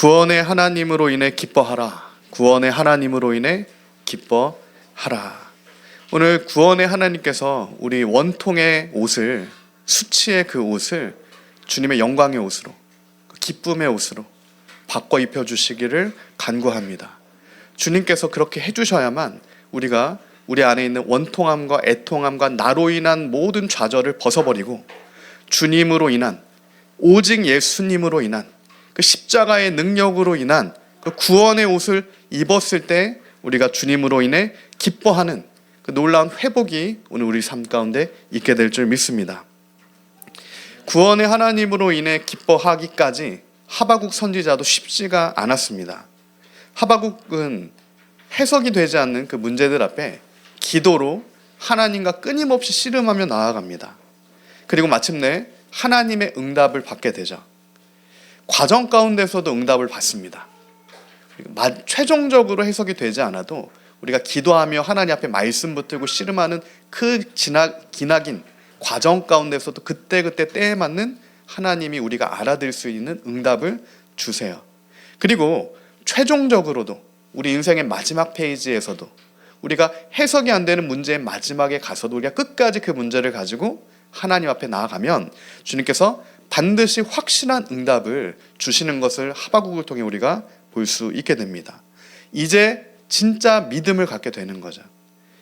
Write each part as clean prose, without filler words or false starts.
구원의 하나님으로 인해 기뻐하라. 구원의 하나님으로 인해 기뻐하라. 오늘 구원의 하나님께서 우리 원통의 옷을, 수치의 그 옷을 주님의 영광의 옷으로, 기쁨의 옷으로 바꿔 입혀주시기를 간구합니다. 주님께서 그렇게 해주셔야만 우리가 우리 안에 있는 원통함과 애통함과 나로 인한 모든 좌절을 벗어버리고 주님으로 인한, 오직 예수님으로 인한 그 십자가의 능력으로 인한 그 구원의 옷을 입었을 때 우리가 주님으로 인해 기뻐하는 그 놀라운 회복이 오늘 우리 삶 가운데 있게 될 줄 믿습니다. 구원의 하나님으로 인해 기뻐하기까지 하바국 선지자도 쉽지가 않았습니다. 하바국은 해석이 되지 않는 그 문제들 앞에 기도로 하나님과 끊임없이 씨름하며 나아갑니다. 그리고 마침내 하나님의 응답을 받게 되죠. 과정 가운데서도 응답을 받습니다. 최종적으로 해석이 되지 않아도 우리가 기도하며 하나님 앞에 말씀 붙들고 씨름하는 그 기나긴 과정 가운데서도 그때그때 때에 맞는 하나님이 우리가 알아들 수 있는 응답을 주세요. 그리고 최종적으로도 우리 인생의 마지막 페이지에서도 우리가 해석이 안 되는 문제의 마지막에 가서도 우리가 끝까지 그 문제를 가지고 하나님 앞에 나아가면 주님께서 반드시 확실한 응답을 주시는 것을 하바국을 통해 우리가 볼 수 있게 됩니다. 이제 진짜 믿음을 갖게 되는 거죠.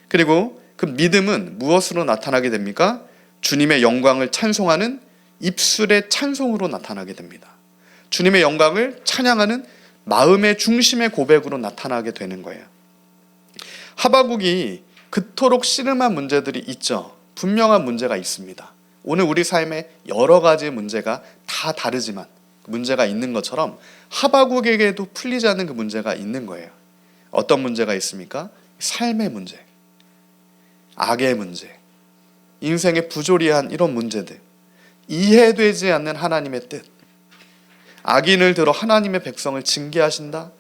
그리고 그 믿음은 무엇으로 나타나게 됩니까? 주님의 영광을 찬송하는 입술의 찬송으로 나타나게 됩니다. 주님의 영광을 찬양하는 마음의 중심의 고백으로 나타나게 되는 거예요. 하바국이 그토록 씨름한 문제들이 있죠. 분명한 문제가 있습니다. 오늘 우리 삶에 여러 가지 문제가 다 다르지만 문제가 있는 것처럼 하바국에게도 풀리지 않는 그 문제가 있는 거예요. 어떤 문제가 있습니까? 삶의 문제, 악의 문제, 인생의 부조리한 이런 문제들, 이해되지 않는 하나님의 뜻, 악인을 들어 하나님의 백성을 징계하신다,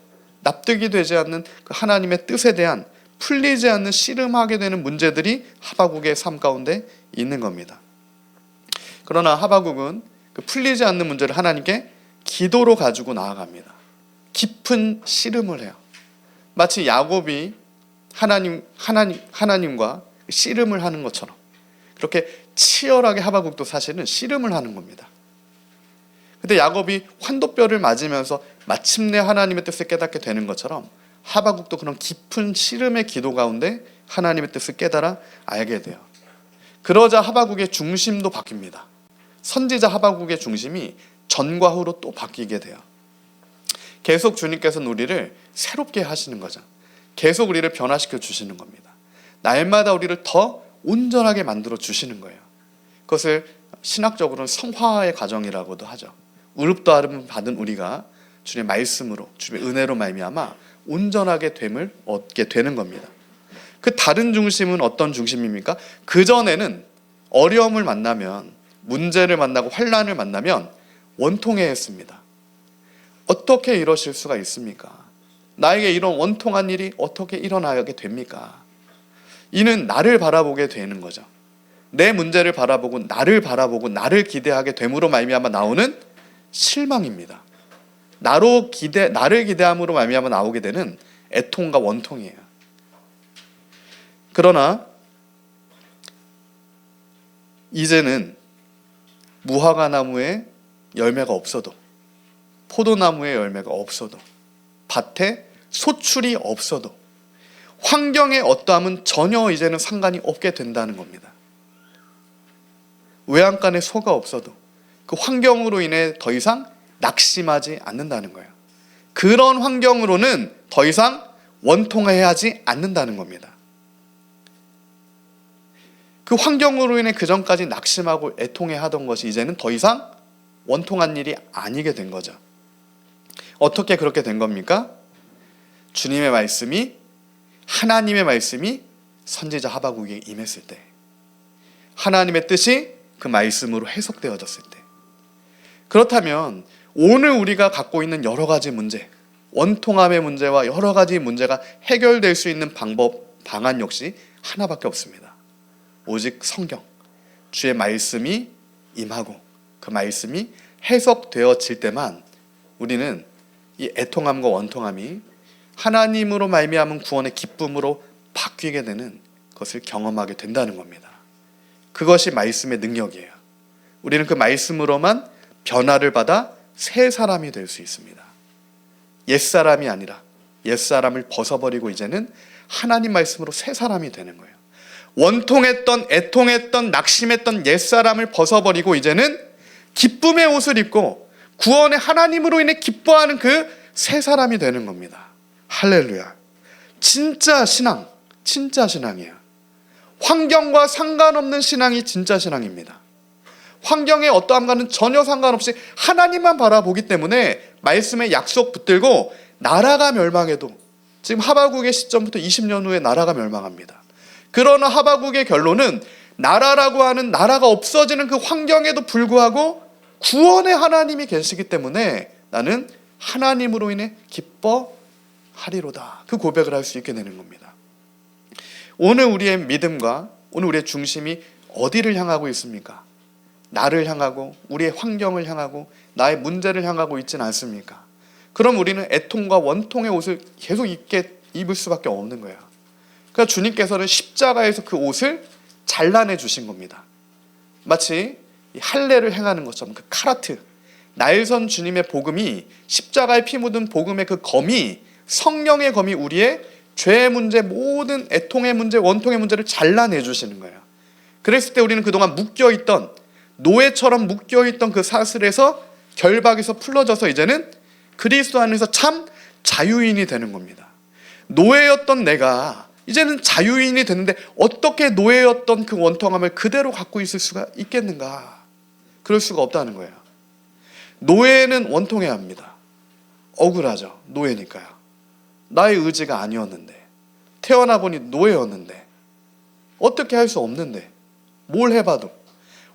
납득이 되지 않는 그 하나님의 뜻에 대한 풀리지 않는 씨름하게 되는 문제들이 하바국의 삶 가운데 있는 겁니다. 그러나 하바국은 그 풀리지 않는 문제를 하나님께 기도로 가지고 나아갑니다. 깊은 씨름을 해요. 마치 야곱이 하나님과 씨름을 하는 것처럼 그렇게 치열하게 하바국도 사실은 씨름을 하는 겁니다. 근데 야곱이 환도뼈를 맞으면서 마침내 하나님의 뜻을 깨닫게 되는 것처럼 하바국도 그런 깊은 씨름의 기도 가운데 하나님의 뜻을 깨달아 알게 돼요. 그러자 하바국의 중심도 바뀝니다. 선지자 하바국의 중심이 전과 후로 또 바뀌게 돼요. 계속 주님께서는 우리를 새롭게 하시는 거죠. 계속 우리를 변화시켜 주시는 겁니다. 날마다 우리를 더 온전하게 만들어 주시는 거예요. 그것을 신학적으로는 성화의 과정이라고도 하죠. 의롭다함을 받은 우리가 주님의 말씀으로, 주님의 은혜로 말미암아 온전하게 됨을 얻게 되는 겁니다. 그 다른 중심은 어떤 중심입니까? 그전에는 어려움을 만나면, 문제를 만나고 환난을 만나면 원통해했습니다. 어떻게 이러실 수가 있습니까? 나에게 이런 원통한 일이 어떻게 일어나게 됩니까? 이는 나를 바라보게 되는 거죠. 내 문제를 바라보고 나를 기대하게 됨으로 말미암아 나오는 실망입니다. 나를 기대함으로 말미암아 나오게 되는 애통과 원통이에요. 그러나 이제는 무화과 나무에 열매가 없어도, 포도나무에 열매가 없어도, 밭에 소출이 없어도, 환경의 어떠함은 전혀 이제는 상관이 없게 된다는 겁니다. 외양간에 소가 없어도 그 환경으로 인해 더 이상 낙심하지 않는다는 거예요. 그런 환경으로는 더 이상 원통해야 하지 않는다는 겁니다. 그 환경으로 인해 그전까지 낙심하고 애통해하던 것이 이제는 더 이상 원통한 일이 아니게 된 거죠. 어떻게 그렇게 된 겁니까? 주님의 말씀이, 하나님의 말씀이 선지자 하바국에게 임했을 때, 하나님의 뜻이 그 말씀으로 해석되어졌을 때. 그렇다면 오늘 우리가 갖고 있는 여러 가지 문제, 원통함의 문제와 여러 가지 문제가 해결될 수 있는 방안 역시 하나밖에 없습니다. 오직 성경, 주의 말씀이 임하고 그 말씀이 해석되어질 때만 우리는 이 애통함과 원통함이 하나님으로 말미암은 구원의 기쁨으로 바뀌게 되는 것을 경험하게 된다는 겁니다. 그것이 말씀의 능력이에요. 우리는 그 말씀으로만 변화를 받아 새 사람이 될 수 있습니다. 옛사람이 아니라 옛사람을 벗어버리고 이제는 하나님 말씀으로 새 사람이 되는 거예요. 원통했던, 애통했던, 낙심했던 옛사람을 벗어버리고 이제는 기쁨의 옷을 입고 구원의 하나님으로 인해 기뻐하는 그 새 사람이 되는 겁니다. 할렐루야. 진짜 신앙, 진짜 신앙이에요. 환경과 상관없는 신앙이 진짜 신앙입니다. 환경의 어떠함과는 전혀 상관없이 하나님만 바라보기 때문에 말씀에 약속 붙들고 나라가 멸망해도, 지금 하바국의 시점부터 20년 후에 나라가 멸망합니다. 그러나 하바국의 결론은 나라라고 하는 나라가 없어지는 그 환경에도 불구하고 구원의 하나님이 계시기 때문에 나는 하나님으로 인해 기뻐하리로다. 그 고백을 할 수 있게 되는 겁니다. 오늘 우리의 믿음과 오늘 우리의 중심이 어디를 향하고 있습니까? 나를 향하고 우리의 환경을 향하고 나의 문제를 향하고 있지는 않습니까? 그럼 우리는 애통과 원통의 옷을 계속 입을 수밖에 없는 거예요. 그러니까 주님께서는 십자가에서 그 옷을 잘라내 주신 겁니다. 마치 할례를 행하는 것처럼 그 카라트, 날선 주님의 복음이, 십자가에 피 묻은 복음의 그 검이, 성령의 검이 우리의 죄의 문제, 모든 애통의 문제, 원통의 문제를 잘라내 주시는 거예요. 그랬을 때 우리는 그동안 묶여있던, 노예처럼 묶여있던 그 사슬에서, 결박에서 풀어져서 이제는 그리스도 안에서 참 자유인이 되는 겁니다. 노예였던 내가 이제는 자유인이 되는데 어떻게 노예였던 그 원통함을 그대로 갖고 있을 수가 있겠는가? 그럴 수가 없다는 거예요. 노예는 원통해야 합니다. 억울하죠. 노예니까요. 나의 의지가 아니었는데, 태어나 보니 노예였는데, 어떻게 할 수 없는데, 뭘 해봐도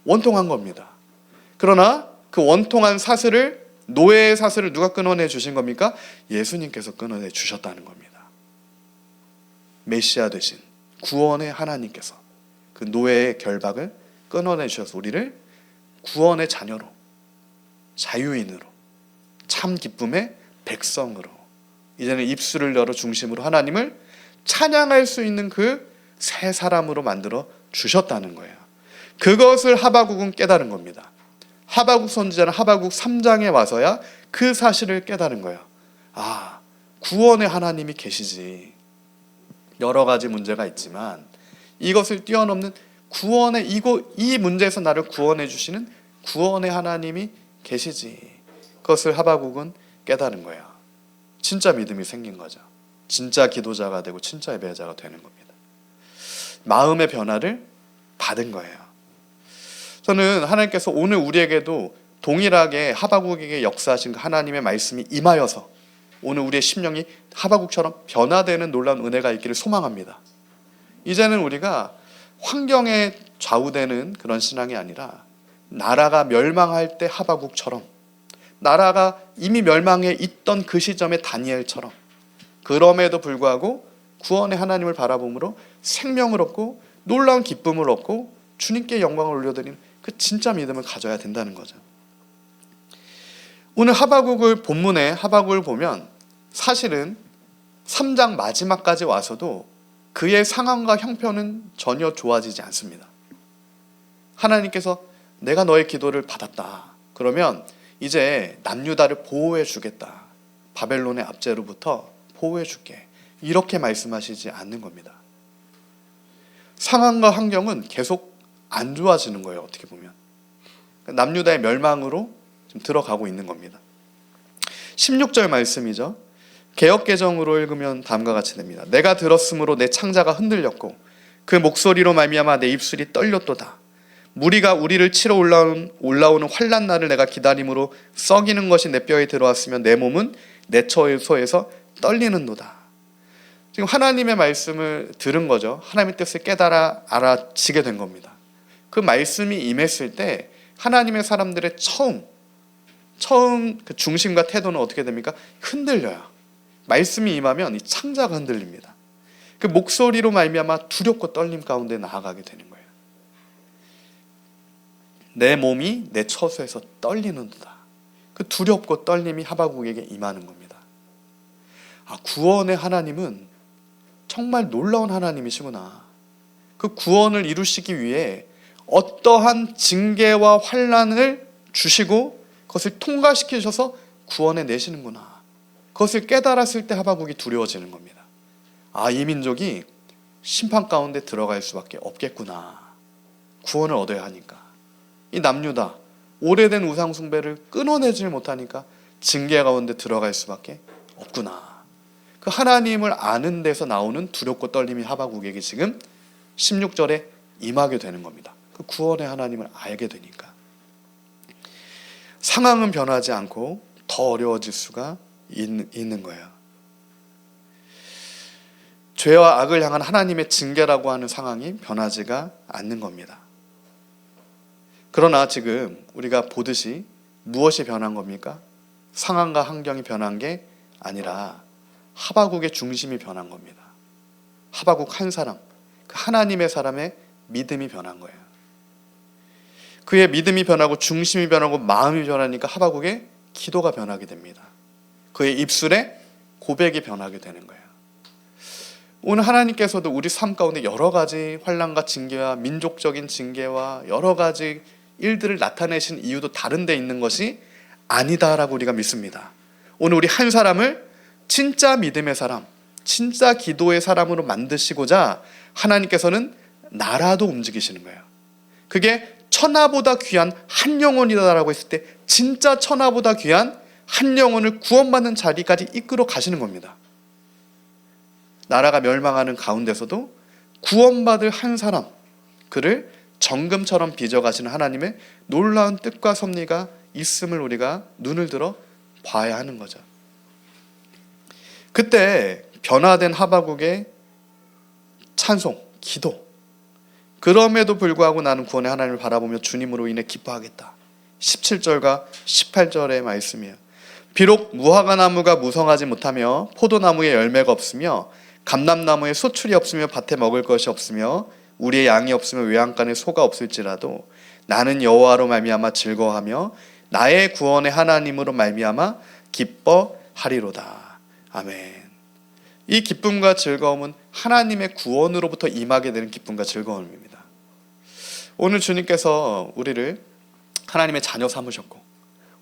원통한 겁니다. 그러나 그 원통한 사슬을, 노예의 사슬을 누가 끊어내 주신 겁니까? 예수님께서 끊어내 주셨다는 겁니다. 메시아 되신 구원의 하나님께서 그 노예의 결박을 끊어내 주셔서 우리를 구원의 자녀로, 자유인으로, 참 기쁨의 백성으로, 이제는 입술을 열어 중심으로 하나님을 찬양할 수 있는 그 새 사람으로 만들어 주셨다는 거예요. 그것을 하바국은 깨달은 겁니다. 하바국 선지자는 하바국 3장에 와서야 그 사실을 깨달은 거예요. 아, 구원의 하나님이 계시지. 여러 가지 문제가 있지만 이것을 뛰어넘는 구원의 이 문제에서 나를 구원해 주시는 구원의 하나님이 계시지. 그것을 하바국은 깨달은 거예요. 진짜 믿음이 생긴 거죠. 진짜 기도자가 되고 진짜 예배자가 되는 겁니다. 마음의 변화를 받은 거예요. 저는 하나님께서 오늘 우리에게도 동일하게 하바국에게 역사하신 그 하나님의 말씀이 임하여서 오늘 우리의 심령이 하바국처럼 변화되는 놀라운 은혜가 있기를 소망합니다. 이제는 우리가 환경에 좌우되는 그런 신앙이 아니라 나라가 멸망할 때 하바국처럼, 나라가 이미 멸망해 있던 그 시점의 다니엘처럼, 그럼에도 불구하고 구원의 하나님을 바라봄으로 생명을 얻고 놀라운 기쁨을 얻고 주님께 영광을 올려드리는 그 진짜 믿음을 가져야 된다는 거죠. 오늘 하바국을 본문에 하바국을 보면 사실은 3장 마지막까지 와서도 그의 상황과 형편은 전혀 좋아지지 않습니다. 하나님께서 내가 너의 기도를 받았다. 그러면 이제 남유다를 보호해 주겠다. 바벨론의 압제로부터 보호해 줄게. 이렇게 말씀하시지 않는 겁니다. 상황과 환경은 계속 안 좋아지는 거예요. 어떻게 보면 남유다의 멸망으로 좀 들어가고 있는 겁니다. 16절 말씀이죠. 개역개정으로 읽으면 다음과 같이 됩니다. 내가 들었으므로 내 창자가 흔들렸고 그 목소리로 말미암아 내 입술이 떨렸도다. 무리가 우리를 치러 올라오는 환난 날을 내가 기다림으로 썩이는 것이 내 뼈에 들어왔으면 내 몸은 내 처소에서 떨리는도다. 지금 하나님의 말씀을 들은 거죠. 하나님의 뜻을 깨달아 알아지게 된 겁니다. 그 말씀이 임했을 때 하나님의 사람들의 처음 그 중심과 태도는 어떻게 됩니까? 흔들려요. 말씀이 임하면 이 창자가 흔들립니다. 그 목소리로 말미암아 두렵고 떨림 가운데 나아가게 되는 거예요. 내 몸이 내 처소에서 떨리는도다. 그 두렵고 떨림이 하바국에게 임하는 겁니다. 구원의 하나님은 정말 놀라운 하나님이시구나. 그 구원을 이루시기 위해 어떠한 징계와 환난을 주시고 그것을 통과시키셔서 구원해 내시는구나. 그것을 깨달았을 때 하박국이 두려워지는 겁니다. 이 민족이 심판 가운데 들어갈 수밖에 없겠구나. 구원을 얻어야 하니까. 이 남유다 오래된 우상 숭배를 끊어내지 못하니까 징계 가운데 들어갈 수밖에 없구나. 그 하나님을 아는 데서 나오는 두렵고 떨림이 하박국에게 지금 16절에 임하게 되는 겁니다. 그 구원의 하나님을 알게 되니까. 상황은 변하지 않고 더 어려워질 수가 있는 거예요. 죄와 악을 향한 하나님의 징계라고 하는 상황이 변하지가 않는 겁니다. 그러나 지금 우리가 보듯이 무엇이 변한 겁니까? 상황과 환경이 변한 게 아니라 하박국의 중심이 변한 겁니다. 하박국 한 사람, 그 하나님의 사람의 믿음이 변한 거예요. 그의 믿음이 변하고 중심이 변하고 마음이 변하니까 하박국의 기도가 변하게 됩니다. 그의 입술에 고백이 변하게 되는 거예요. 오늘 하나님께서도 우리 삶 가운데 여러 가지 환난과 징계와 민족적인 징계와 여러 가지 일들을 나타내신 이유도 다른 데 있는 것이 아니다라고 우리가 믿습니다. 오늘 우리 한 사람을 진짜 믿음의 사람, 진짜 기도의 사람으로 만드시고자 하나님께서는 나라도 움직이시는 거예요. 그게 천하보다 귀한 한 영혼이다라고 했을 때 진짜 천하보다 귀한 한 영혼을 구원받는 자리까지 이끌어 가시는 겁니다. 나라가 멸망하는 가운데서도 구원받을 한 사람, 그를 정금처럼 빚어가시는 하나님의 놀라운 뜻과 섭리가 있음을 우리가 눈을 들어 봐야 하는 거죠. 그때 변화된 하박국의 찬송, 기도, 그럼에도 불구하고 나는 구원의 하나님을 바라보며 주님으로 인해 기뻐하겠다. 17절과 18절의 말씀이에요. 비록 무화과나무가 무성하지 못하며 포도나무에 열매가 없으며 감람나무에 소출이 없으며 밭에 먹을 것이 없으며 우리의 양이 없으며 외양간에 소가 없을지라도 나는 여호와로 말미암아 즐거워하며 나의 구원의 하나님으로 말미암아 기뻐하리로다. 아멘. 이 기쁨과 즐거움은 하나님의 구원으로부터 임하게 되는 기쁨과 즐거움입니다. 오늘 주님께서 우리를 하나님의 자녀 삼으셨고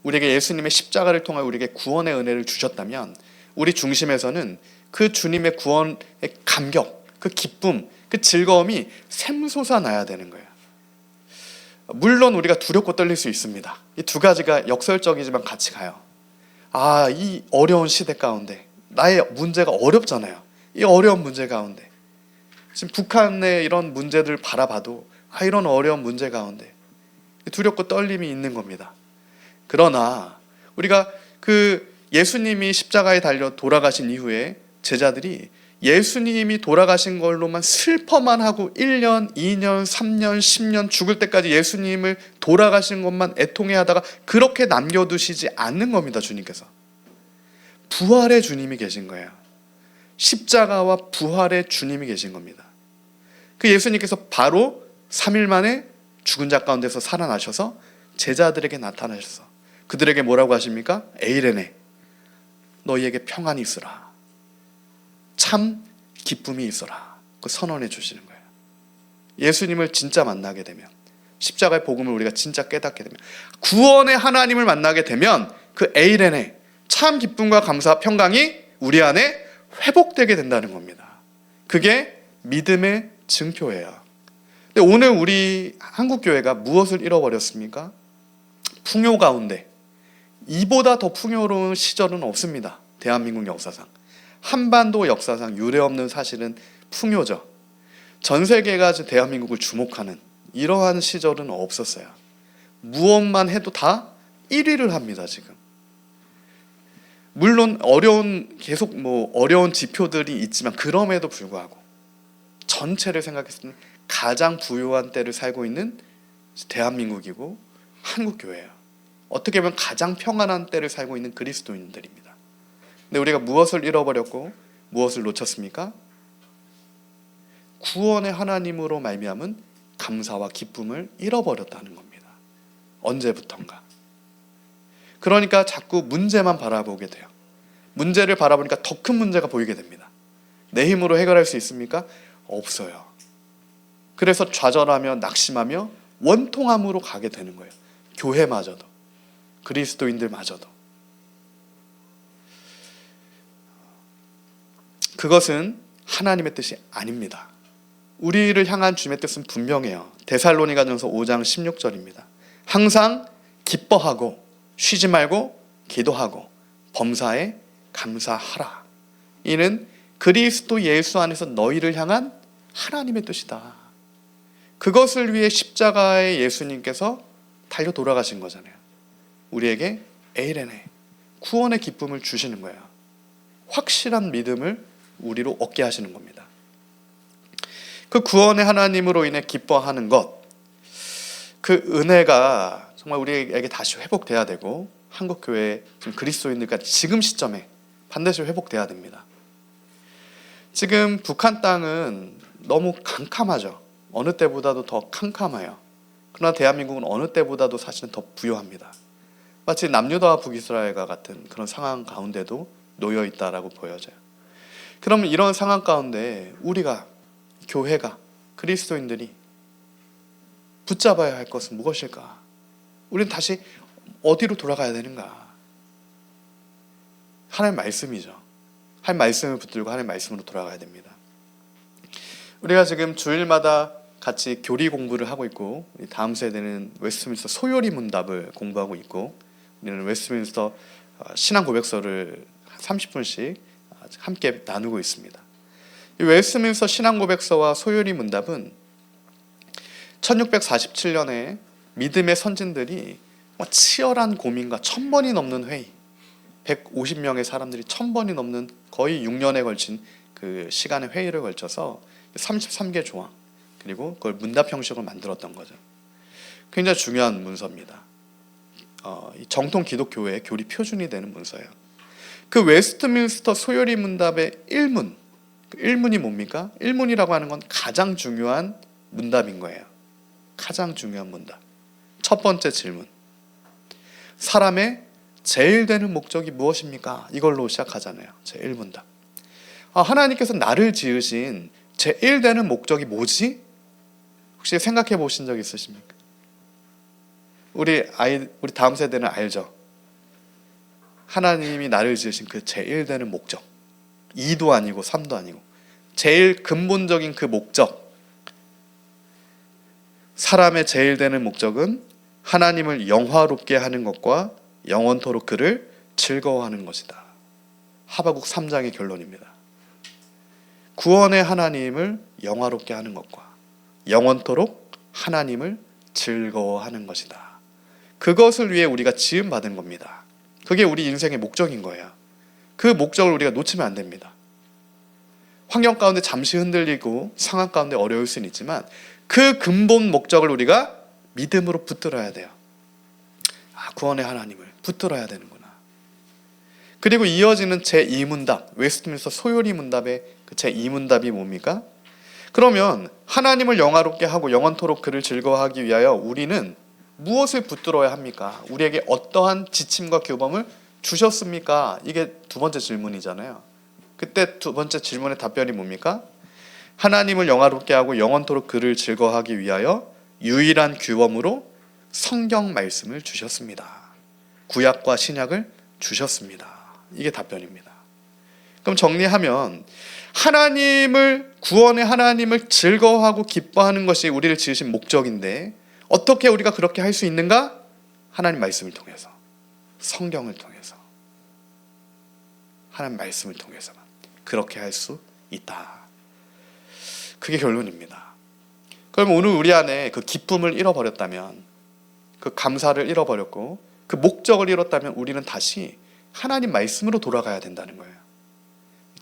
우리에게 예수님의 십자가를 통해 우리에게 구원의 은혜를 주셨다면 우리 중심에서는 그 주님의 구원의 감격, 그 기쁨, 그 즐거움이 샘솟아 나야 되는 거예요. 물론 우리가 두렵고 떨릴 수 있습니다. 이 두 가지가 역설적이지만 같이 가요. 이 어려운 시대 가운데 나의 문제가 어렵잖아요. 이 어려운 문제 가운데 지금 북한의 이런 문제들을 바라봐도 이런 어려운 문제 가운데 두렵고 떨림이 있는 겁니다. 그러나 우리가 그 예수님이 십자가에 달려 돌아가신 이후에 제자들이 예수님이 돌아가신 걸로만 슬퍼만 하고 1년, 2년, 3년, 10년 죽을 때까지 예수님을 돌아가신 것만 애통해하다가 그렇게 남겨두시지 않는 겁니다. 주님께서 부활의 주님이 계신 거예요. 십자가와 부활의 주님이 계신 겁니다. 그 예수님께서 바로 3일 만에 죽은 자 가운데서 살아나셔서 제자들에게 나타나셔서 그들에게 뭐라고 하십니까? 에이레네, 너희에게 평안이 있으라, 참 기쁨이 있어라, 그 선언해 주시는 거예요. 예수님을 진짜 만나게 되면, 십자가의 복음을 우리가 진짜 깨닫게 되면, 구원의 하나님을 만나게 되면 그 에이레네, 참 기쁨과 감사와 평강이 우리 안에 회복되게 된다는 겁니다. 그게 믿음의 증표예요. 근데 오늘 우리 한국교회가 무엇을 잃어버렸습니까? 풍요 가운데 이보다 더 풍요로운 시절은 없습니다. 대한민국 역사상, 한반도 역사상 유례없는 사실은 풍요죠. 전 세계가 대한민국을 주목하는 이러한 시절은 없었어요. 무엇만 해도 다 1위를 합니다. 지금 물론 계속 어려운 지표들이 있지만 그럼에도 불구하고 전체를 생각했을 때는 가장 부유한 때를 살고 있는 대한민국이고 한국교회예요. 어떻게 보면 가장 평안한 때를 살고 있는 그리스도인들입니다. 근데 우리가 무엇을 잃어버렸고 무엇을 놓쳤습니까? 구원의 하나님으로 말미암은 감사와 기쁨을 잃어버렸다는 겁니다. 언제부턴가. 그러니까 자꾸 문제만 바라보게 돼요. 문제를 바라보니까 더 큰 문제가 보이게 됩니다. 내 힘으로 해결할 수 있습니까? 없어요. 그래서 좌절하며 낙심하며 원통함으로 가게 되는 거예요. 교회마저도, 그리스도인들마저도. 그것은 하나님의 뜻이 아닙니다. 우리를 향한 주님의 뜻은 분명해요. 데살로니가전서 5장 16절입니다. 항상 기뻐하고 쉬지 말고 기도하고 범사에 감사하라. 이는 그리스도 예수 안에서 너희를 향한 하나님의 뜻이다. 그것을 위해 십자가의 예수님께서 달려 돌아가신 거잖아요. 우리에게 에이레네, 구원의 기쁨을 주시는 거예요. 확실한 믿음을 우리로 얻게 하시는 겁니다. 그 구원의 하나님으로 인해 기뻐하는 것, 그 은혜가 정말 우리에게 다시 회복돼야 되고 한국교회 그리스도인들까지 지금 시점에 반드시 회복돼야 됩니다. 지금 북한 땅은 너무 캄캄하죠. 어느 때보다도 더 캄캄해요. 그러나 대한민국은 어느 때보다도 사실은 더 부유합니다. 마치 남유다와 북이스라엘과 같은 그런 상황 가운데도 놓여 있다라고 보여져요. 그러면 이런 상황 가운데 우리가, 교회가, 그리스도인들이 붙잡아야 할 것은 무엇일까? 우리는 다시 어디로 돌아가야 되는가? 하나님 말씀이죠. 하나님 말씀을 붙들고 하나님 말씀으로 돌아가야 됩니다. 우리가 지금 주일마다 같이 교리 공부를 하고 있고, 다음 세대는 웨스트민스터 소요리 문답을 공부하고 있고, 우리는 웨스트민스터 신앙 고백서를 30분씩 함께 나누고 있습니다. 이 웨스트민스터 신앙 고백서와 소요리 문답은 1647년에 믿음의 선진들이 치열한 고민과 1000번이 넘는 회의, 150명의 사람들이 1000번이 넘는 거의 6년에 걸친 그 시간의 회의를 걸쳐서 33개 조항, 그리고 그걸 문답 형식으로 만들었던 거죠. 굉장히 중요한 문서입니다. 정통 기독교회의 교리 표준이 되는 문서예요. 그 웨스트민스터 소요리 문답의 1문, 그 1문이 뭡니까? 1문이라고 하는 건 가장 중요한 문답인 거예요. 가장 중요한 문답. 첫 번째 질문. 사람의 제일 되는 목적이 무엇입니까? 이걸로 시작하잖아요. 제1문답. 하나님께서 나를 지으신 제일 되는 목적이 뭐지? 혹시 생각해 보신 적 있으십니까? 우리 다음 세대는 알죠? 하나님이 나를 지으신 그 제일 되는 목적. 2도 아니고 3도 아니고 제일 근본적인 그 목적. 사람의 제일 되는 목적은 하나님을 영화롭게 하는 것과 영원토록 그를 즐거워하는 것이다. 하바국 3장의 결론입니다. 구원의 하나님을 영화롭게 하는 것과 영원토록 하나님을 즐거워하는 것이다. 그것을 위해 우리가 지음받은 겁니다. 그게 우리 인생의 목적인 거예요. 그 목적을 우리가 놓치면 안 됩니다. 환경 가운데 잠시 흔들리고 상황 가운데 어려울 수는 있지만 그 근본 목적을 우리가 믿음으로 붙들어야 돼요. 구원의 하나님을 붙들어야 되는구나. 그리고 이어지는 제2문답, 웨스트민스터 소요리 문답의 그 제2문답이 뭡니까? 그러면 하나님을 영화롭게 하고 영원토록 그를 즐거워하기 위하여 우리는 무엇을 붙들어야 합니까? 우리에게 어떠한 지침과 규범을 주셨습니까? 이게 두 번째 질문이잖아요. 그때 두 번째 질문의 답변이 뭡니까? 하나님을 영화롭게 하고 영원토록 그를 즐거워하기 위하여 유일한 규범으로 성경 말씀을 주셨습니다. 구약과 신약을 주셨습니다. 이게 답변입니다. 그럼 정리하면 구원의 하나님을 즐거워하고 기뻐하는 것이 우리를 지으신 목적인데 어떻게 우리가 그렇게 할 수 있는가? 하나님 말씀을 통해서, 성경을 통해서, 하나님 말씀을 통해서만 그렇게 할 수 있다. 그게 결론입니다. 그럼 오늘 우리 안에 그 기쁨을 잃어버렸다면, 그 감사를 잃어버렸고 그 목적을 잃었다면 우리는 다시 하나님 말씀으로 돌아가야 된다는 거예요.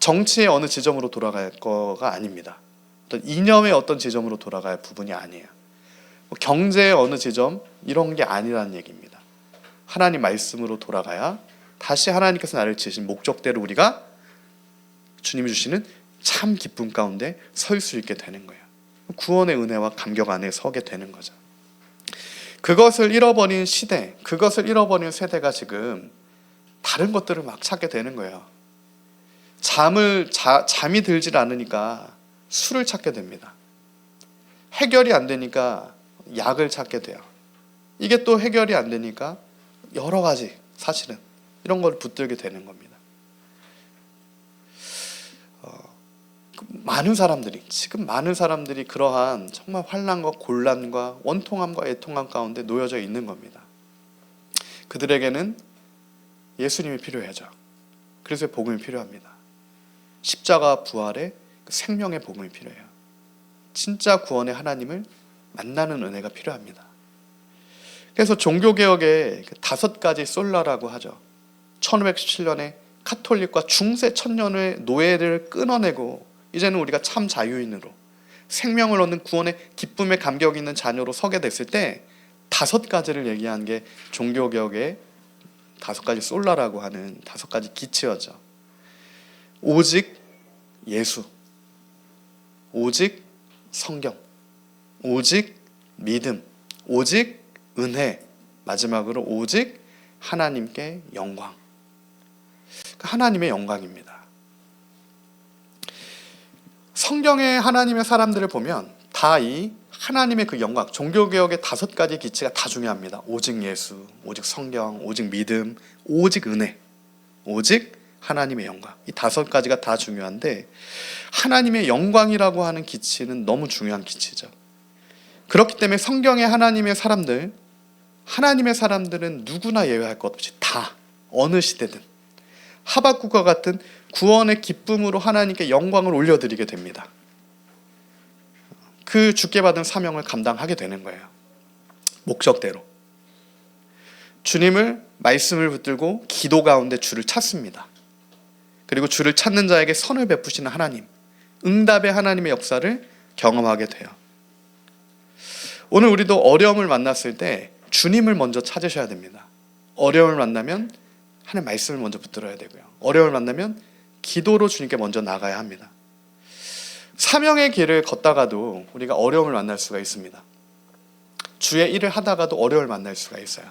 정치의 어느 지점으로 돌아갈 거가 아닙니다. 어떤 이념의 어떤 지점으로 돌아갈 부분이 아니에요. 경제의 어느 지점 이런 게 아니라는 얘기입니다. 하나님 말씀으로 돌아가야 다시 하나님께서 나를 지으신 목적대로 우리가 주님이 주시는 참 기쁨 가운데 설 수 있게 되는 거예요. 구원의 은혜와 감격 안에 서게 되는 거죠. 그것을 잃어버린 시대, 그것을 잃어버린 세대가 지금 다른 것들을 막 찾게 되는 거예요. 잠이 들질 않으니까 술을 찾게 됩니다. 해결이 안 되니까 약을 찾게 돼요. 이게 또 해결이 안 되니까 여러 가지 사실은 이런 걸 붙들게 되는 겁니다. 지금 많은 사람들이 그러한 정말 환난과 곤란과 원통함과 애통함 가운데 놓여져 있는 겁니다. 그들에게는 예수님이 필요하죠. 그래서 복음이 필요합니다. 십자가 부활의 생명의 복음이 필요해요. 진짜 구원의 하나님을 만나는 은혜가 필요합니다. 그래서 종교개혁의 5가지 솔라라고 하죠. 1517년에 카톨릭과 중세 천년의 노예를 끊어내고 이제는 우리가 참 자유인으로 생명을 얻는 구원의 기쁨의 감격이 있는 자녀로 서게 됐을 때 5가지를 얘기한 게 종교개혁의 5가지 솔라라고 하는 5가지 기치였죠. 오직 예수, 오직 성경, 오직 믿음, 오직 은혜, 마지막으로 오직 하나님께 영광. 하나님의 영광입니다. 성경의 하나님의 사람들을 보면 다 이 하나님의 그 영광, 종교개혁의 5가지 기치가 다 중요합니다. 오직 예수, 오직 성경, 오직 믿음, 오직 은혜, 오직 하나님의 영광. 이 5가지가 다 중요한데 하나님의 영광이라고 하는 기치는 너무 중요한 기치죠. 그렇기 때문에 성경의 하나님의 사람들은 누구나 예외할 것 없이 다 어느 시대든 하박국과 같은 구원의 기쁨으로 하나님께 영광을 올려드리게 됩니다. 그 주께 받은 사명을 감당하게 되는 거예요. 목적대로. 주님을 말씀을 붙들고 기도 가운데 주를 찾습니다. 그리고 주를 찾는 자에게 선을 베푸시는 하나님, 응답의 하나님의 역사를 경험하게 돼요. 오늘 우리도 어려움을 만났을 때 주님을 먼저 찾으셔야 됩니다. 어려움을 만나면 하나님 말씀을 먼저 붙들어야 되고요. 어려움을 만나면 기도로 주님께 먼저 나가야 합니다. 사명의 길을 걷다가도 우리가 어려움을 만날 수가 있습니다. 주의 일을 하다가도 어려움을 만날 수가 있어요.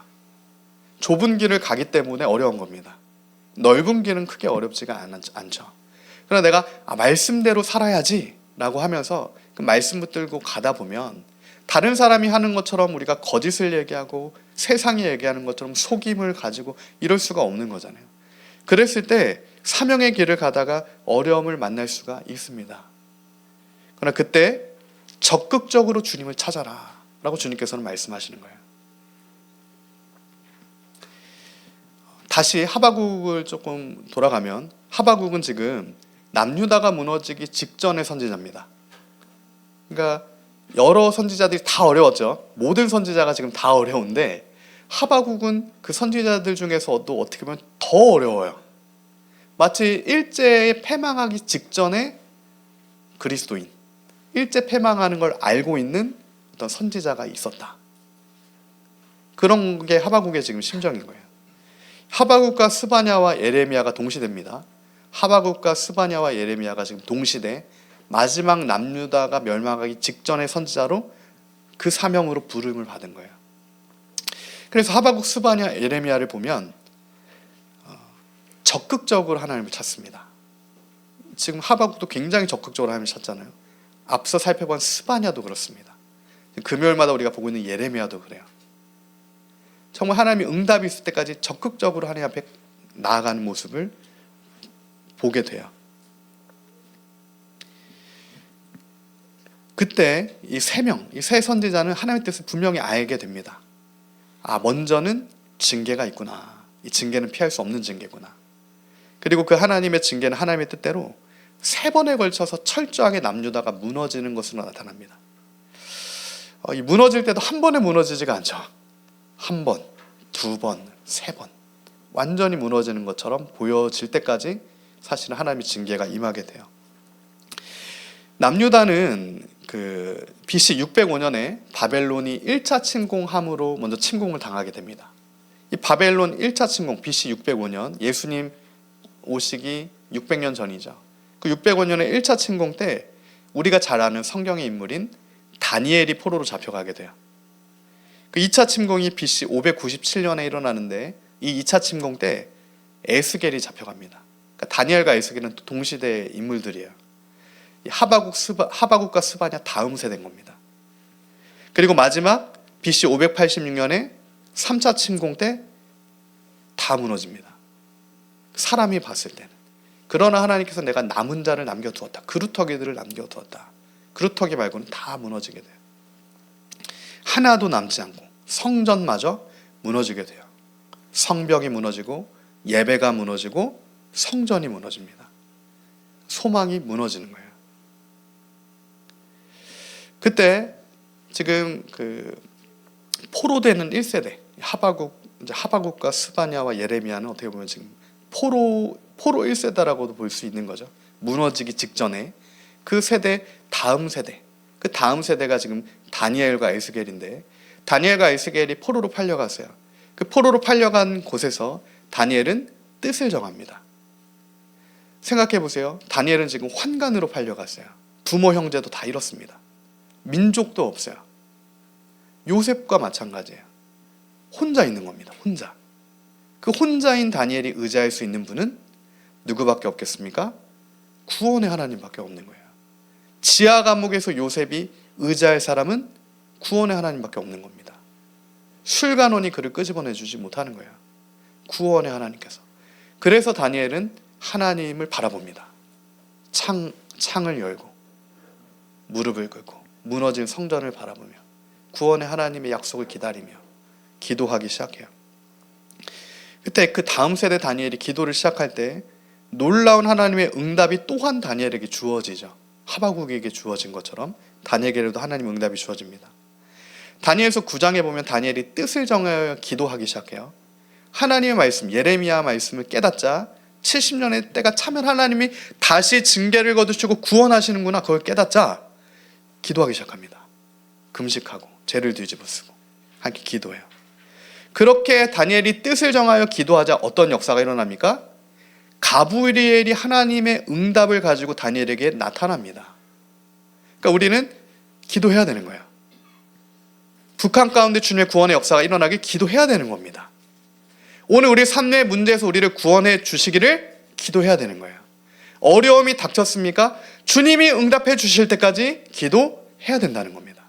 좁은 길을 가기 때문에 어려운 겁니다. 넓은 길은 크게 어렵지가 않죠. 그러나 내가 말씀대로 살아야지 라고 하면서 그 말씀 붙들고 가다 보면 다른 사람이 하는 것처럼 우리가 거짓을 얘기하고 세상이 얘기하는 것처럼 속임을 가지고 이럴 수가 없는 거잖아요. 그랬을 때 사명의 길을 가다가 어려움을 만날 수가 있습니다. 그러나 그때 적극적으로 주님을 찾아라 라고 주님께서는 말씀하시는 거예요. 다시 하박국을 조금 돌아가면 하박국은 지금 남유다가 무너지기 직전의 선지자입니다. 그러니까 여러 선지자들이 다 어려웠죠. 모든 선지자가 지금 다 어려운데 하박국은 그 선지자들 중에서도 어떻게 보면 더 어려워요. 마치 일제에 패망하기 직전에 그리스도인, 일제 패망하는 걸 알고 있는 어떤 선지자가 있었다. 그런 게 하박국의 지금 심정인 거예요. 하박국과 스바냐와 예레미야가 동시대입니다. 하박국과 스바냐와 예레미야가 지금 동시대 마지막 남유다가 멸망하기 직전의 선지자로 그 사명으로 부름을 받은 거예요. 그래서 하박국, 스바냐, 예레미야를 보면 적극적으로 하나님을 찾습니다. 지금 하박국도 굉장히 적극적으로 하나님을 찾잖아요. 앞서 살펴본 스바냐도 그렇습니다. 금요일마다 우리가 보고 있는 예레미야도 그래요. 정말 하나님이 응답이 있을 때까지 적극적으로 하나님 앞에 나아가는 모습을 보게 돼요. 그때 이 세 선지자는 하나님의 뜻을 분명히 알게 됩니다. 먼저는 징계가 있구나. 이 징계는 피할 수 없는 징계구나. 그리고 그 하나님의 징계는 하나님의 뜻대로 3번에 걸쳐서 철저하게 남유다가 무너지는 것으로 나타납니다. 이 무너질 때도 한 번에 무너지지가 않죠. 한 번, 2번, 3번 완전히 무너지는 것처럼 보여질 때까지 사실은 하나님의 징계가 임하게 돼요. 남유다는 BC 605년에 바벨론이 1차 침공함으로 먼저 침공을 당하게 됩니다. 이 바벨론 1차 침공 BC 605년, 예수님 오시기 600년 전이죠. 그 605년의 1차 침공 때 우리가 잘 아는 성경의 인물인 다니엘이 포로로 잡혀가게 돼요. 그 2차 침공이 BC 597년에 일어나는데 이 2차 침공 때 에스겔이 잡혀갑니다. 그러니까 다니엘과 에스겔은 동시대 인물들이에요. 하바국과 스바냐 다음 세대인 겁니다. 그리고 마지막 BC 586년에 3차 침공 때 다 무너집니다. 사람이 봤을 때는. 그러나 하나님께서 내가 남은 자를 남겨두었다. 그루터기들을 남겨두었다. 그루터기 말고는 다 무너지게 돼요. 하나도 남지 않고 성전마저 무너지게 돼요. 성벽이 무너지고 예배가 무너지고 성전이 무너집니다. 소망이 무너지는 거예요. 그때 지금 그 포로되는 1세대 하바국과 스바냐와 예레미야는 어떻게 보면 지금 포로 1세대라고도 볼 수 있는 거죠. 무너지기 직전에 그 세대 다음 세대, 그 다음 세대가 지금 다니엘과 에스겔인데, 다니엘과 에스겔이 포로로 팔려갔어요. 그 포로로 팔려간 곳에서 다니엘은 뜻을 정합니다. 생각해 보세요. 다니엘은 지금 환관으로 팔려갔어요. 부모 형제도 다 잃었습니다. 민족도 없어요. 요셉과 마찬가지예요. 혼자 있는 겁니다. 혼자. 그 혼자인 다니엘이 의지할 수 있는 분은 누구밖에 없겠습니까? 구원의 하나님밖에 없는 거예요. 지하 감옥에서 요셉이 의지할 사람은 구원의 하나님밖에 없는 겁니다. 술간원이 그를 끄집어내주지 못하는 거예요. 구원의 하나님께서. 그래서 다니엘은 하나님을 바라봅니다. 창을 열고 무릎을 꿇고 무너진 성전을 바라보며 구원의 하나님의 약속을 기다리며 기도하기 시작해요. 그때 그 다음 세대 다니엘이 기도를 시작할 때 놀라운 하나님의 응답이 또한 다니엘에게 주어지죠. 하바국에게 주어진 것처럼 다니엘에게도 하나님의 응답이 주어집니다. 다니엘서 9장에 보면 다니엘이 뜻을 정하여 기도하기 시작해요. 하나님의 말씀, 예레미야 말씀을 깨닫자 70년의 때가 차면 하나님이 다시 징계를 거두시고 구원하시는구나, 그걸 깨닫자 기도하기 시작합니다. 금식하고 죄를 뒤집어쓰고 함께 기도해요. 그렇게 다니엘이 뜻을 정하여 기도하자 어떤 역사가 일어납니까? 가브리엘이 하나님의 응답을 가지고 다니엘에게 나타납니다. 그러니까 우리는 기도해야 되는 거예요. 북한 가운데 주님의 구원의 역사가 일어나길 기도해야 되는 겁니다. 오늘 우리 삶의 문제에서 우리를 구원해 주시기를 기도해야 되는 거예요. 어려움이 닥쳤습니까? 주님이 응답해 주실 때까지 기도해야 된다는 겁니다.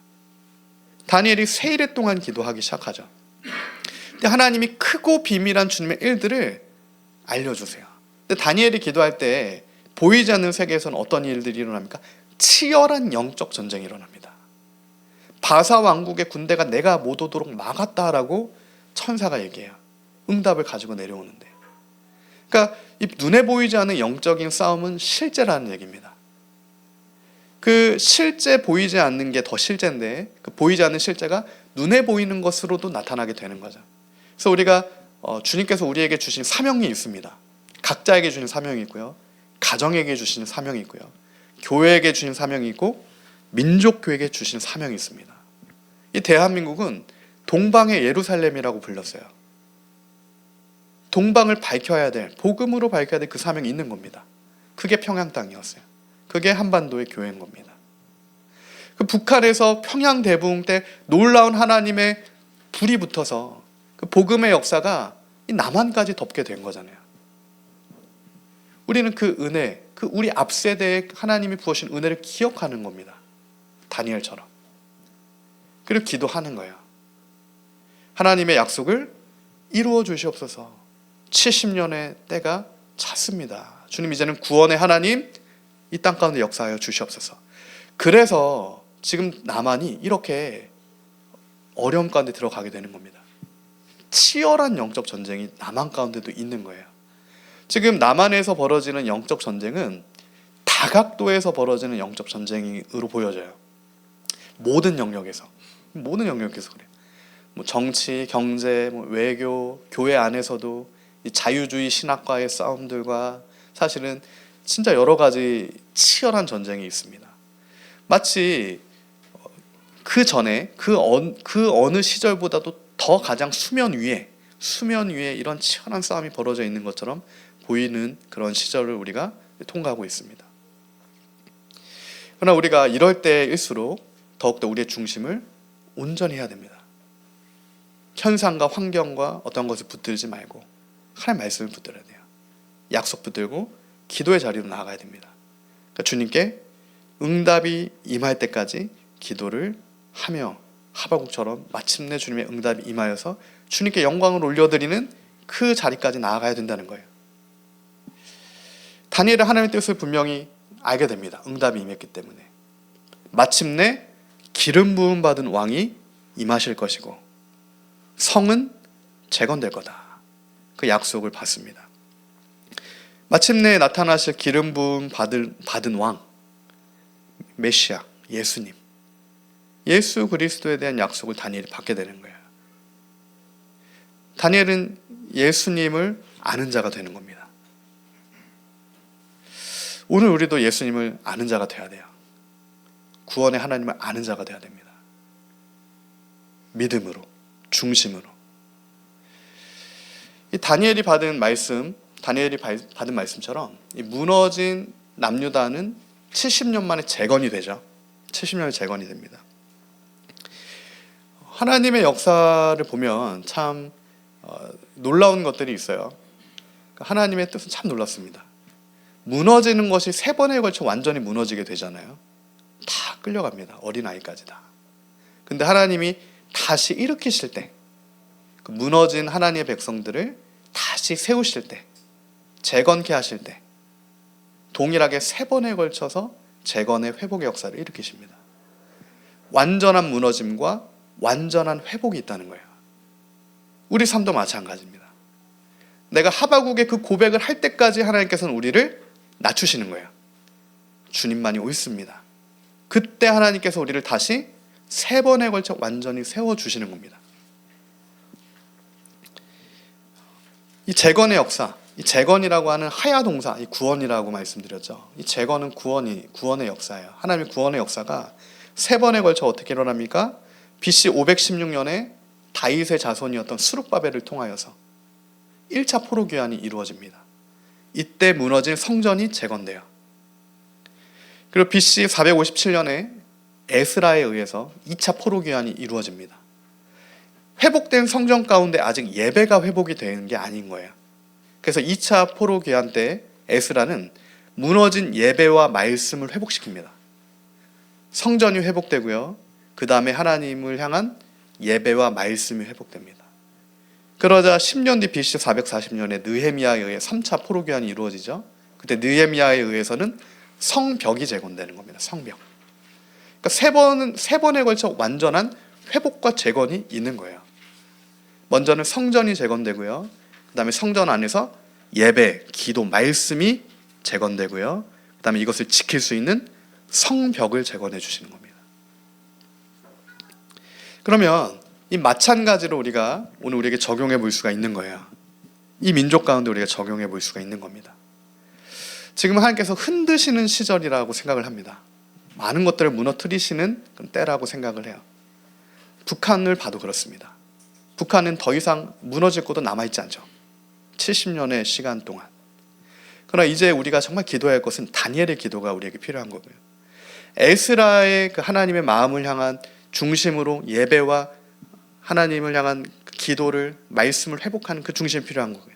다니엘이 세일의 동안 기도하기 시작하죠. 근데 하나님이 크고 비밀한 주님의 일들을 알려주세요. 근데 다니엘이 기도할 때 보이지 않는 세계에서는 어떤 일들이 일어납니까? 치열한 영적 전쟁이 일어납니다. 바사 왕국의 군대가 내가 못 오도록 막았다라고 천사가 얘기해요. 응답을 가지고 내려오는데. 그러니까 이 눈에 보이지 않는 영적인 싸움은 실제라는 얘기입니다. 그 실제 보이지 않는 게 더 실제인데 그 보이지 않는 실제가 눈에 보이는 것으로도 나타나게 되는 거죠. 그래서 우리가 주님께서 우리에게 주신 사명이 있습니다. 각자에게 주신 사명이 있고요. 가정에게 주신 사명이 있고요. 교회에게 주신 사명이 있고 민족교회에게 주신 사명이 있습니다. 이 대한민국은 동방의 예루살렘이라고 불렀어요. 동방을 밝혀야 될, 복음으로 밝혀야 될 그 사명이 있는 겁니다. 그게 평양 땅이었어요. 그게 한반도의 교회인 겁니다. 그 북한에서 평양 대부흥 때 놀라운 하나님의 불이 붙어서 그 복음의 역사가 이 남한까지 덮게 된 거잖아요. 우리는 그 은혜, 그 우리 앞세대에 하나님이 부으신 은혜를 기억하는 겁니다. 다니엘처럼. 그리고 기도하는 거예요. 하나님의 약속을 이루어 주시옵소서. 70년의 때가 찼습니다. 주님, 이제는 구원의 하나님 이 땅 가운데 역사하여 주시옵소서. 그래서 지금 남한이 이렇게 어려움 가운데 들어가게 되는 겁니다. 치열한 영적 전쟁이 남한 가운데도 있는 거예요. 지금 남한에서 벌어지는 영적 전쟁은 다각도에서 벌어지는 영적 전쟁으로 보여져요. 모든 영역에서 그래요. 뭐 정치, 경제, 외교, 교회 안에서도 이 자유주의 신학과의 싸움들과 사실은 진짜 여러 가지 치열한 전쟁이 있습니다. 마치 그 전에 그 어느 시절보다도 더 가장 수면 위에 이런 치열한 싸움이 벌어져 있는 것처럼 보이는 그런 시절을 우리가 통과하고 있습니다. 그러나 우리가 이럴 때일수록 더욱더 우리의 중심을 온전히 해야 됩니다. 현상과 환경과 어떤 것을 붙들지 말고 하나님의 말씀을 붙들어야 돼요. 약속 붙들고 기도의 자리로 나아가야 됩니다. 그러니까 주님께 응답이 임할 때까지 기도를 하며 하박국처럼 마침내 주님의 응답이 임하여서 주님께 영광을 올려드리는 그 자리까지 나아가야 된다는 거예요. 다니엘은 하나님의 뜻을 분명히 알게 됩니다. 응답이 임했기 때문에. 마침내 기름 부음 받은 왕이 임하실 것이고 성은 재건될 거다. 그 약속을 받습니다. 마침내 나타나실 기름 부음 받은 왕, 메시아, 예수님, 예수 그리스도에 대한 약속을 다니엘이 받게 되는 거예요. 다니엘은 예수님을 아는 자가 되는 겁니다. 오늘 우리도 예수님을 아는 자가 되어야 돼요. 구원의 하나님을 아는 자가 되어야 됩니다. 믿음으로, 중심으로. 이 다니엘이 받은 말씀처럼 이 무너진 남유다는 70년 만에 재건이 되죠. 70년에 재건이 됩니다. 하나님의 역사를 보면 참 놀라운 것들이 있어요. 하나님의 뜻은 참 놀랍습니다. 무너지는 것이 3번에 걸쳐 완전히 무너지게 되잖아요. 다 끌려갑니다. 어린아이까지 다. 근데 하나님이 다시 일으키실 때, 그 무너진 하나님의 백성들을 다시 세우실 때, 재건케 하실 때 동일하게 3번에 걸쳐서 재건의 회복의 역사를 일으키십니다. 완전한 무너짐과 완전한 회복이 있다는 거예요. 우리 삶도 마찬가지입니다. 내가 하박국의 그 고백을 할 때까지 하나님께서는 우리를 낮추시는 거예요. 주님만이 옳습니다. 그때 하나님께서 우리를 다시 3번에 걸쳐 완전히 세워주시는 겁니다. 이 재건의 역사, 이 재건이라고 하는 하야 동사, 이 구원이라고 말씀드렸죠. 이 재건은 구원의 역사예요. 하나님의 구원의 역사가 3번에 걸쳐 어떻게 일어납니까? BC 516년에 다윗의 자손이었던 스룹바벨을 통하여서 1차 포로 귀환이 이루어집니다. 이때 무너진 성전이 재건돼요. 그리고 BC 457년에 에스라에 의해서 2차 포로 귀환이 이루어집니다. 회복된 성전 가운데 아직 예배가 회복이 되는 게 아닌 거예요. 그래서 2차 포로 귀환 때 에스라는 무너진 예배와 말씀을 회복시킵니다. 성전이 회복되고요. 그 다음에 하나님을 향한 예배와 말씀이 회복됩니다. 그러자 10년 뒤 BC 440년에 느헤미야에 의해 3차 포로 귀환이 이루어지죠. 그때 느헤미야에 의해서는 성벽이 재건되는 겁니다. 성벽. 그러니까 세 번에 걸쳐 완전한 회복과 재건이 있는 거예요. 먼저는 성전이 재건되고요. 그 다음에 성전 안에서 예배, 기도, 말씀이 재건되고요. 그 다음에 이것을 지킬 수 있는 성벽을 재건해 주시는 겁니다. 그러면 이 마찬가지로 우리가 오늘 우리에게 적용해 볼 수가 있는 거예요. 이 민족 가운데 우리가 적용해 볼 수가 있는 겁니다. 지금 하나님께서 흔드시는 시절이라고 생각을 합니다. 많은 것들을 무너뜨리시는 때라고 생각을 해요. 북한을 봐도 그렇습니다. 북한은 더 이상 무너질 곳도 남아있지 않죠. 70년의 시간 동안. 그러나 이제 우리가 정말 기도해야 할 것은 다니엘의 기도가 우리에게 필요한 거고요. 에스라의 그 하나님의 마음을 향한 중심으로 예배와 하나님을 향한 기도를, 말씀을 회복하는 그 중심이 필요한 거고요.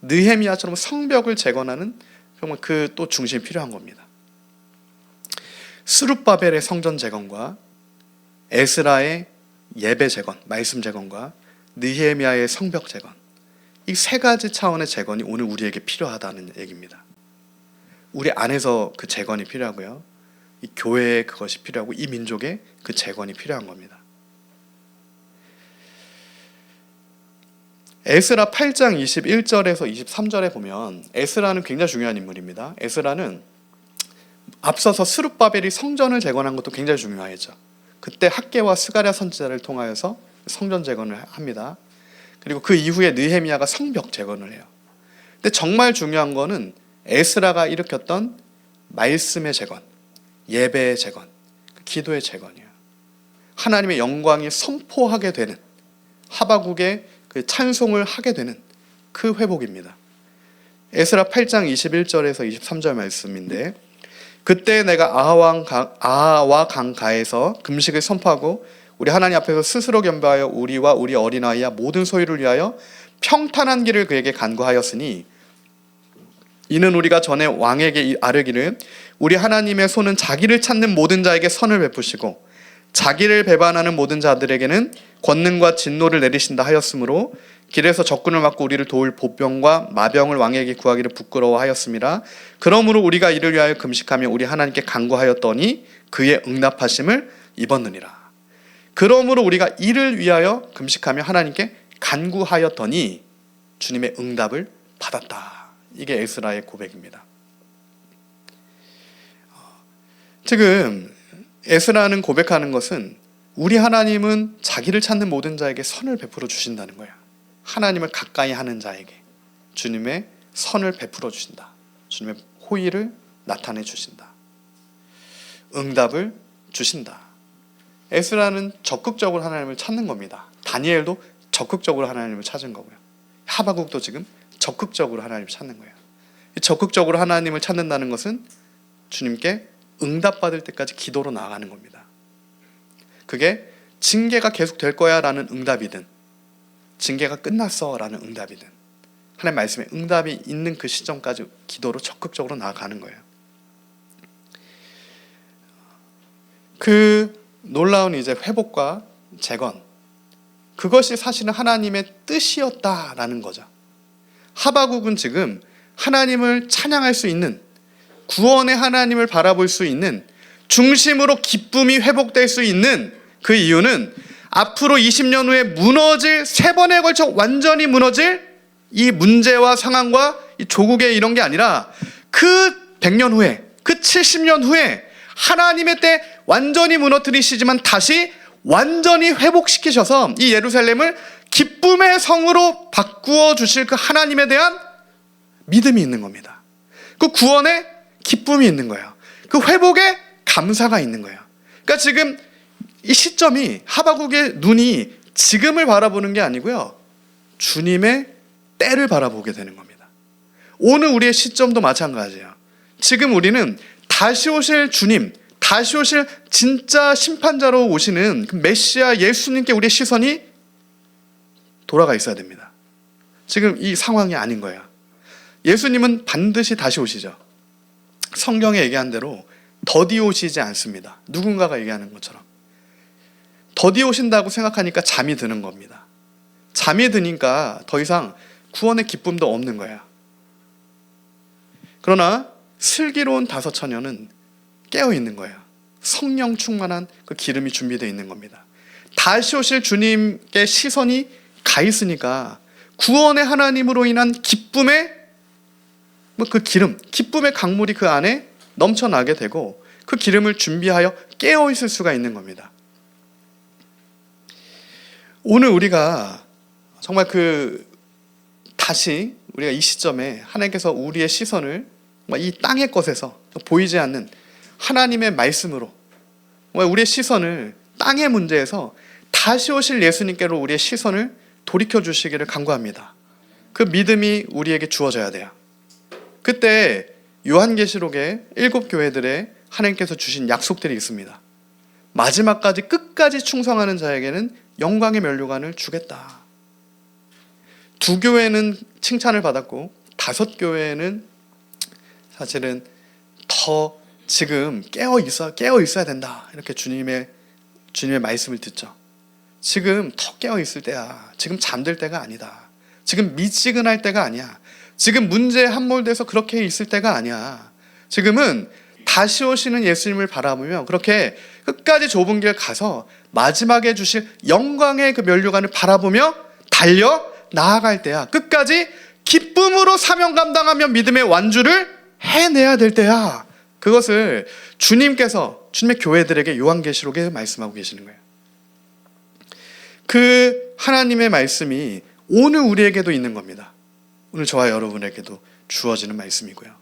느헤미야처럼 성벽을 재건하는 정말 그 또 중심이 필요한 겁니다. 스룹바벨의 성전 재건과 에스라의 예배 재건, 말씀 재건과 느헤미야의 성벽 재건, 이 3가지 차원의 재건이 오늘 우리에게 필요하다는 얘기입니다. 우리 안에서 그 재건이 필요하고요. 이 교회에 그것이 필요하고 이 민족에 그 재건이 필요한 겁니다. 에스라 8장 21절에서 23절에 보면 에스라는 굉장히 중요한 인물입니다. 에스라는 앞서서 스룹바벨이 성전을 재건한 것도 굉장히 중요하죠. 그때 학개와 스가랴 선지자를 통하여서 성전 재건을 합니다. 그리고 그 이후에 느헤미야가 성벽 재건을 해요. 근데 정말 중요한 거는 에스라가 일으켰던 말씀의 재건, 예배의 재건, 기도의 재건이에요. 하나님의 영광이 선포하게 되는, 하박국의 그 찬송을 하게 되는 그 회복입니다. 에스라 8장 21절에서 23절 말씀인데, 그때 내가 아하와 강가에서 금식을 선포하고 우리 하나님 앞에서 스스로 겸비하여 우리와 우리 어린아이와 모든 소유를 위하여 평탄한 길을 그에게 간구하였으니 이는 우리가 전에 왕에게 아뢰기를 우리 하나님의 손은 자기를 찾는 모든 자에게 선을 베푸시고 자기를 배반하는 모든 자들에게는 권능과 진노를 내리신다 하였으므로 길에서 적군을 막고 우리를 도울 보병과 마병을 왕에게 구하기를 부끄러워하였습니다. 그러므로 우리가 이를 위하여 금식하며 우리 하나님께 간구하였더니 그의 응답하심을 입었느니라. 그러므로 우리가 이를 위하여 금식하며 하나님께 간구하였더니 주님의 응답을 받았다. 이게 에스라의 고백입니다. 지금 에스라는 고백하는 것은 우리 하나님은 자기를 찾는 모든 자에게 선을 베풀어 주신다는 거야. 하나님을 가까이 하는 자에게 주님의 선을 베풀어 주신다. 주님의 호의를 나타내 주신다. 응답을 주신다. 에스라는 적극적으로 하나님을 찾는 겁니다. 다니엘도 적극적으로 하나님을 찾은 거고요. 하바국도 지금 적극적으로 하나님을 찾는 거예요. 적극적으로 하나님을 찾는다는 것은 주님께 응답받을 때까지 기도로 나아가는 겁니다. 그게 징계가 계속 될 거야 라는 응답이든 징계가 끝났어 라는 응답이든 하나님 말씀에 응답이 있는 그 시점까지 기도로 적극적으로 나아가는 거예요. 그 놀라운 이제 회복과 재건, 그것이 사실은 하나님의 뜻이었다라는 거죠. 하바국은 지금 하나님을 찬양할 수 있는, 구원의 하나님을 바라볼 수 있는, 중심으로 기쁨이 회복될 수 있는 그 이유는 앞으로 20년 후에 무너질, 3번에 걸쳐 완전히 무너질 이 문제와 상황과 이 조국의 이런 게 아니라 그 100년 후에, 그 70년 후에 하나님의 때 완전히 무너뜨리시지만 다시 완전히 회복시키셔서 이 예루살렘을 기쁨의 성으로 바꾸어 주실 그 하나님에 대한 믿음이 있는 겁니다. 그 구원에 기쁨이 있는 거예요. 그 회복에 감사가 있는 거예요. 그러니까 지금 이 시점이 하바국의 눈이 지금을 바라보는 게 아니고요, 주님의 때를 바라보게 되는 겁니다. 오늘 우리의 시점도 마찬가지예요. 지금 우리는 다시 오실 주님, 다시 오실 진짜 심판자로 오시는 그 메시아 예수님께 우리의 시선이 돌아가 있어야 됩니다. 지금 이 상황이 아닌 거예요. 예수님은 반드시 다시 오시죠. 성경에 얘기한 대로 더디 오시지 않습니다. 누군가가 얘기하는 것처럼. 더디 오신다고 생각하니까 잠이 드는 겁니다. 잠이 드니까 더 이상 구원의 기쁨도 없는 거예요. 그러나 슬기로운 다섯 처녀는 깨어 있는 거예요. 성령 충만한 그 기름이 준비되어 있는 겁니다. 다시 오실 주님께 시선이 가 있으니까 구원의 하나님으로 인한 기쁨의 그 기름, 기쁨의 강물이 그 안에 넘쳐나게 되고 그 기름을 준비하여 깨어 있을 수가 있는 겁니다. 오늘 우리가 정말 다시 우리가 이 시점에 하나님께서 우리의 시선을 이 땅의 것에서 보이지 않는 하나님의 말씀으로 우리의 시선을 땅의 문제에서 다시 오실 예수님께로 우리의 시선을 돌이켜 주시기를 간구합니다. 그 믿음이 우리에게 주어져야 돼요. 그때 요한계시록의 7교회들의 하나님께서 주신 약속들이 있습니다. 마지막까지 끝까지 충성하는 자에게는 영광의 면류관을 주겠다. 2교회는 칭찬을 받았고 5교회는 사실은 더 지금 깨어 있어야 된다. 이렇게 주님의 말씀을 듣죠. 지금 더 깨어 있을 때야. 지금 잠들 때가 아니다. 지금 미지근할 때가 아니야. 지금 문제에 함몰돼서 그렇게 있을 때가 아니야. 지금은 다시 오시는 예수님을 바라보며 그렇게 끝까지 좁은 길 가서 마지막에 주실 영광의 그 면류관을 바라보며 달려 나아갈 때야. 끝까지 기쁨으로 사명 감당하며 믿음의 완주를 해내야 될 때야. 그것을 주님께서 주님의 교회들에게 요한계시록에 말씀하고 계시는 거예요. 그 하나님의 말씀이 오늘 우리에게도 있는 겁니다. 오늘 저와 여러분에게도 주어지는 말씀이고요.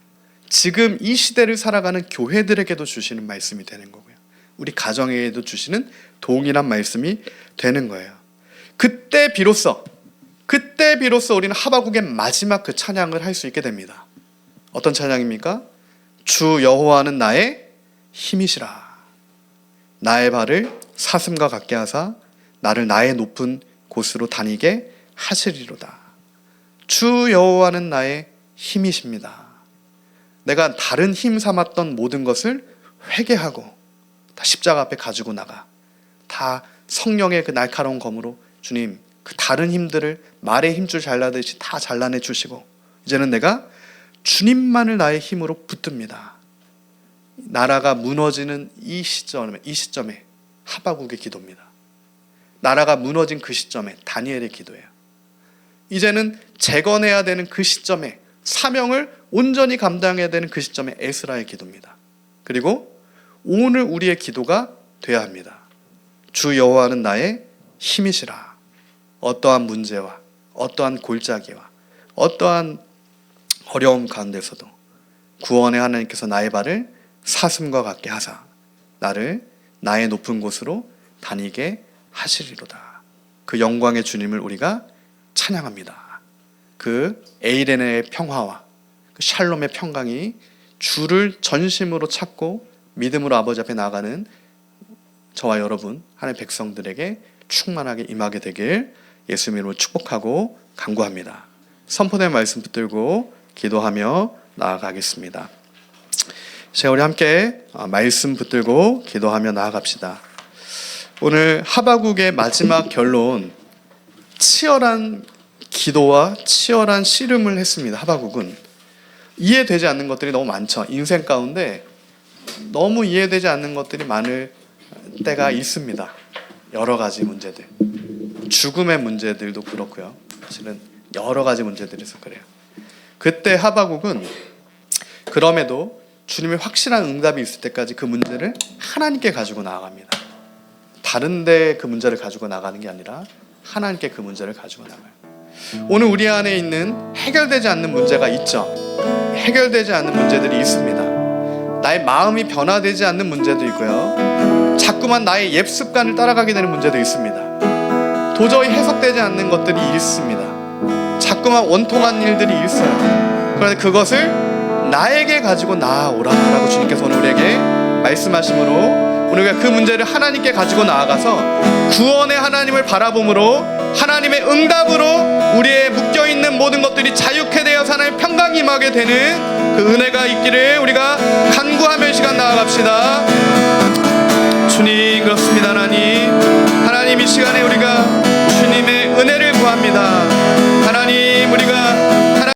지금 이 시대를 살아가는 교회들에게도 주시는 말씀이 되는 거고요. 우리 가정에도 주시는 동일한 말씀이 되는 거예요. 그때 비로소 우리는 하바국의 마지막 그 찬양을 할 수 있게 됩니다. 어떤 찬양입니까? 주 여호와는 나의 힘이시라. 나의 발을 사슴과 같게 하사 나를 나의 높은 곳으로 다니게 하시리로다. 주 여호와는 나의 힘이십니다. 내가 다른 힘 삼았던 모든 것을 회개하고 다 십자가 앞에 가지고 나가. 다 성령의 그 날카로운 검으로 주님 그 다른 힘들을 말의 힘줄 잘라듯이 다 잘라내 주시고 이제는 내가 주님만을 나의 힘으로 붙듭니다. 나라가 무너지는 이 시점에 하바국의 기도입니다. 나라가 무너진 그 시점에 다니엘의 기도예요. 이제는 재건해야 되는 그 시점에 사명을 온전히 감당해야 되는 그 시점에 에스라의 기도입니다. 그리고 오늘 우리의 기도가 돼야 합니다. 주 여호와는 나의 힘이시라. 어떠한 문제와 어떠한 골짜기와 어떠한 어려움 가운데서도 구원의 하나님께서 나의 발을 사슴과 같게 하사 나를 나의 높은 곳으로 다니게 하시리로다. 그 영광의 주님을 우리가 찬양합니다. 그 에이레네의 평화와 그 샬롬의 평강이 주를 전심으로 찾고 믿음으로 아버지 앞에 나아가는 저와 여러분 하나님의 백성들에게 충만하게 임하게 되길 예수님 이름으로 축복하고 간구합니다. 선포된 말씀 붙들고 기도하며 나아가겠습니다. 자, 우리 함께 말씀 붙들고 기도하며 나아갑시다. 오늘 하바국의 마지막 결론, 치열한 기도와 치열한 씨름을 했습니다. 하바국은 이해되지 않는 것들이 너무 많죠. 인생 가운데 너무 이해되지 않는 것들이 많을 때가 있습니다. 여러 가지 문제들, 죽음의 문제들도 그렇고요. 사실은 여러 가지 문제들이 있어서 그래요. 그때 하바국은 그럼에도 주님의 확실한 응답이 있을 때까지 그 문제를 하나님께 가지고 나아갑니다. 다른 데 그 문제를 가지고 나가는 게 아니라 하나님께 그 문제를 가지고 나가요. 오늘 우리 안에 있는 해결되지 않는 문제가 있죠. 해결되지 않는 문제들이 있습니다. 나의 마음이 변화되지 않는 문제도 있고요. 자꾸만 나의 옛 습관을 따라가게 되는 문제도 있습니다. 도저히 해석되지 않는 것들이 있습니다. 자꾸만 원통한 일들이 있어요. 그런데 그것을 나에게 가지고 나아오라라고 주님께서 오늘 우리에게 말씀하심으로 우리가 그 문제를 하나님께 가지고 나아가서 구원의 하나님을 바라봄으로 하나님의 응답으로 우리의 묶여있는 모든 것들이 자유케 되어서 하나님의 평강이 임하게 되는 그 은혜가 있기를 우리가 간구하며 이 시간 나아갑시다.